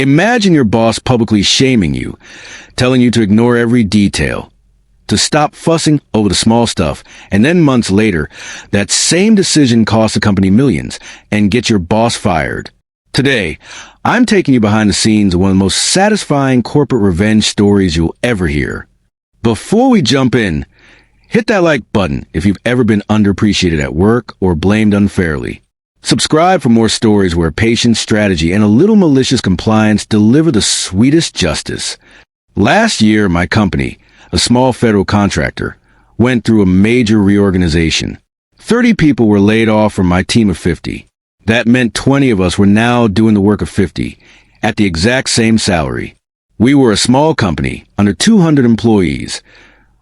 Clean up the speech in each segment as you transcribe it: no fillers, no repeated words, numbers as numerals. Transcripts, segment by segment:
Imagine your boss publicly shaming you, telling you to ignore every detail, to stop fussing over the small stuff, and then months later, that same decision costs the company millions and gets your boss fired. Today, I'm taking you behind the scenes of one of the most satisfying corporate revenge stories you'll ever hear. Before we jump in, hit that like button if you've ever been underappreciated at work or blamed unfairly. Subscribe for more stories where patience, strategy, and a little malicious compliance deliver the sweetest justice. Last year, my company, a small federal contractor, went through a major reorganization. 30 people were laid off from my team of 50. That meant 20 of us were now doing the work of 50, at the exact same salary. We were a small company, under 200 employees,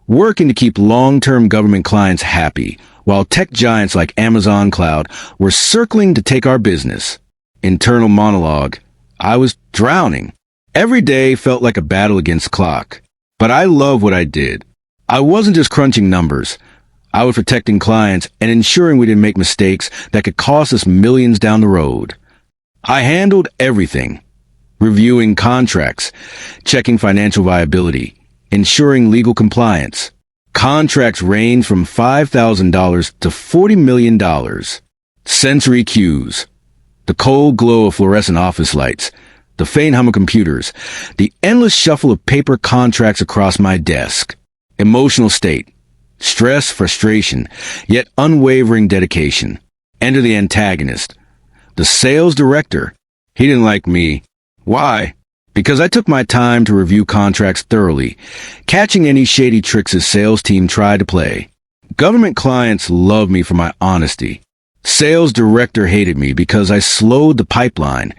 working to keep long-term government clients happy, while tech giants like Amazon Cloud were circling to take our business. Internal monologue. I was drowning. Every day felt like a battle against the clock. But I love what I did. I wasn't just crunching numbers. I was protecting clients and ensuring we didn't make mistakes that could cost us millions down the road. I handled everything. Reviewing contracts, checking financial viability, ensuring legal compliance. Contracts range from $5,000 to $40 million. Sensory cues. The cold glow of fluorescent office lights, the faint hum of computers, the endless shuffle of paper contracts across my desk. Emotional state. Stress, frustration, yet unwavering dedication. Enter the antagonist. The sales director. He didn't like me. Why? Because I took my time to review contracts thoroughly, catching any shady tricks his sales team tried to play. Government clients love me for my honesty. Sales director hated me because I slowed the pipeline,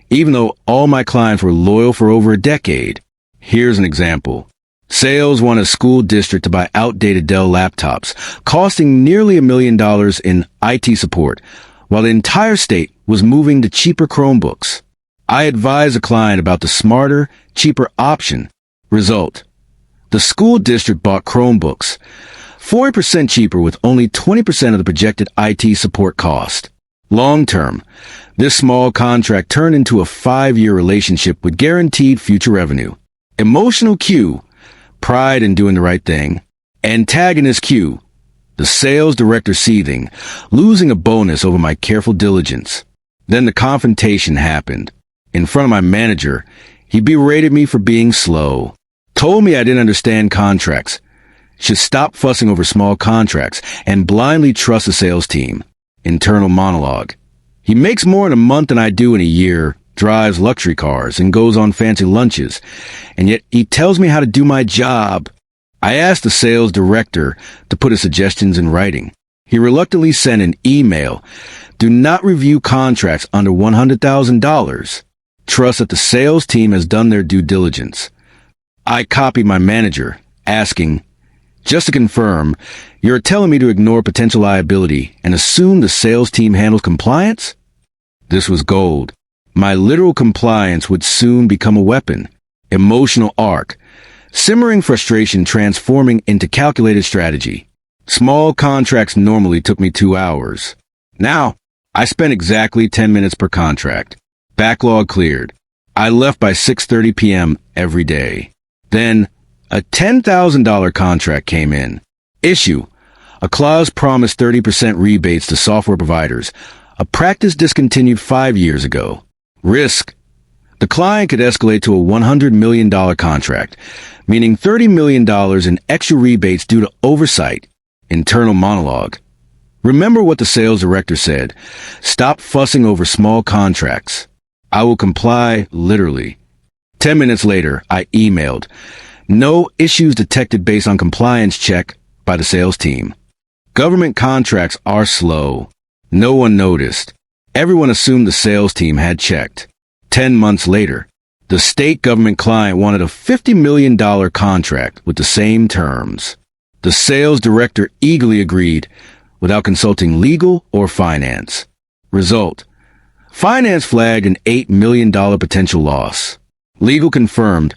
even though all my clients were loyal for over a decade. Here's an example. Sales wanted a school district to buy outdated Dell laptops, costing nearly $1 million in IT support, while the entire state was moving to cheaper Chromebooks. I advised the client about the smarter, cheaper option. Result: the school district bought Chromebooks, 40% cheaper with only 20% of the projected IT support cost. Long term, this small contract turned into a 5-year relationship with guaranteed future revenue. Emotional cue: pride in doing the right thing. Antagonist cue: the sales director seething, losing a bonus over my careful diligence. Then the confrontation happened. In front of my manager, he berated me for being slow, told me I didn't understand contracts, should stop fussing over small contracts, and blindly trust the sales team. Internal monologue. He makes more in a month than I do in a year, drives luxury cars, and goes on fancy lunches, and yet he tells me how to do my job. I asked the sales director to put his suggestions in writing. He reluctantly sent an email. Do not review contracts under $100,000. Trust that the sales team has done their due diligence. I copied my manager, asking, just to confirm, you're telling me to ignore potential liability and assume the sales team handles compliance? This was gold. My literal compliance would soon become a weapon. Emotional arc. Simmering frustration transforming into calculated strategy. Small contracts normally took me 2 hours. Now, I spent exactly 10 minutes per contract. Backlog cleared. I left by 6:30 p.m. every day. Then, a $10,000 contract came in. Issue: a clause promised 30% rebates to software providers, a practice discontinued 5 years ago. Risk: the client could escalate to a $100 million contract, meaning $30 million in extra rebates due to oversight. Internal monologue. Remember what the sales director said. Stop fussing over small contracts. I will comply, literally. 10 minutes later, I emailed. No issues detected based on compliance check by the sales team. Government contracts are slow. No one noticed. Everyone assumed the sales team had checked. 10 months later, the state government client wanted a $50 million contract with the same terms. The sales director eagerly agreed without consulting legal or finance. Result: finance flagged an $8 million potential loss. Legal confirmed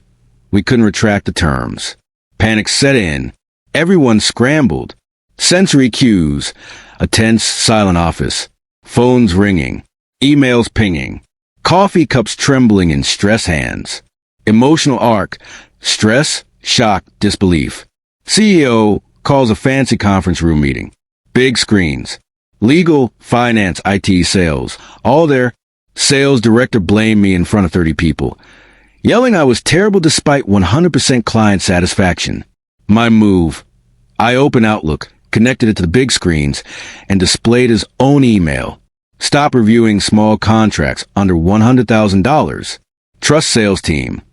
we couldn't retract the terms. Panic set in. Everyone scrambled. Sensory cues. A tense, silent office. Phones ringing. Emails pinging. Coffee cups trembling in stress hands. Emotional arc. Stress, shock, disbelief. CEO calls a fancy conference room meeting. Big screens. Legal, finance, IT, sales. All there. Sales director blamed me in front of 30 people, yelling I was terrible despite 100% client satisfaction. My move. I opened Outlook, connected it to the big screens, and displayed his own email. Stop reviewing small contracts under $100,000. Trust sales team.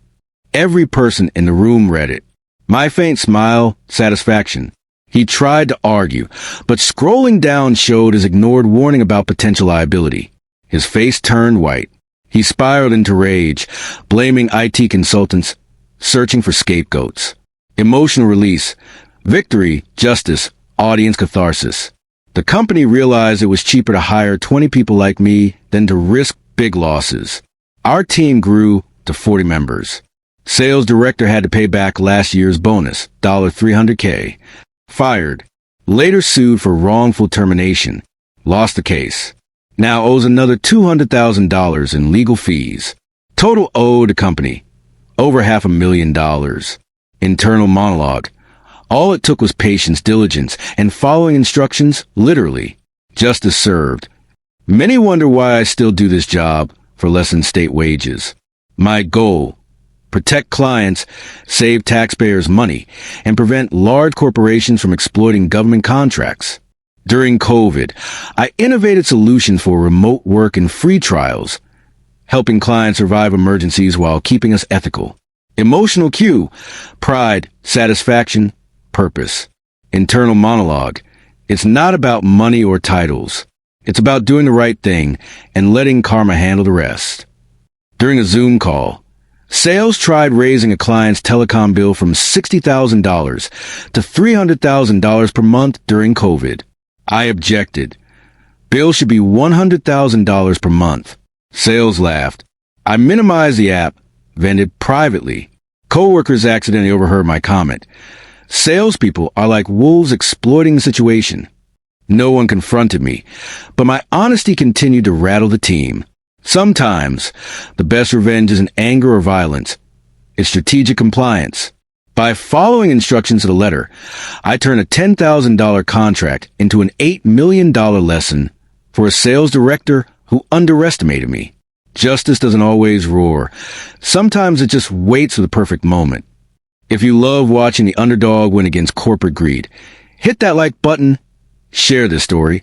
Every person in the room read it. My faint smile, satisfaction. He tried to argue, but scrolling down showed his ignored warning about potential liability. His face turned white. He spiraled into rage, blaming IT consultants, searching for scapegoats. Emotional release. Victory, justice, audience catharsis. The company realized it was cheaper to hire 20 people like me than to risk big losses. Our team grew to 40 members. Sales director had to pay back last year's bonus, $300K. Fired. Later sued for wrongful termination. Lost the case. Now owes another $200,000 in legal fees. Total owed the company. Over $500,000. Internal monologue. All it took was patience, diligence, and following instructions, literally. Justice served. Many wonder why I still do this job for less than state wages. My goal: protect clients, save taxpayers' money, and prevent large corporations from exploiting government contracts. During COVID, I innovated solutions for remote work and free trials, helping clients survive emergencies while keeping us ethical. Emotional cue: pride, satisfaction, purpose. Internal monologue: it's not about money or titles. It's about doing the right thing and letting karma handle the rest. During a Zoom call, sales tried raising a client's telecom bill from $60,000 to $300,000 per month during COVID. I objected. Bill should be $100,000 per month. Sales laughed. I minimized the app, vented privately. Coworkers accidentally overheard my comment. Salespeople are like wolves exploiting the situation. No one confronted me, but my honesty continued to rattle the team. Sometimes, the best revenge isn't anger or violence. It's strategic compliance. By following instructions to the letter, I turned a $10,000 contract into an $8 million lesson for a sales director who underestimated me. Justice doesn't always roar. Sometimes it just waits for the perfect moment. If you love watching the underdog win against corporate greed, hit that like button, share this story,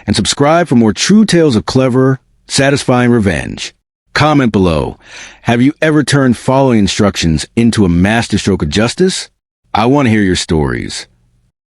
and subscribe for more true tales of clever, satisfying revenge. Comment below. Have you ever turned following instructions into a masterstroke of justice? I want to hear your stories.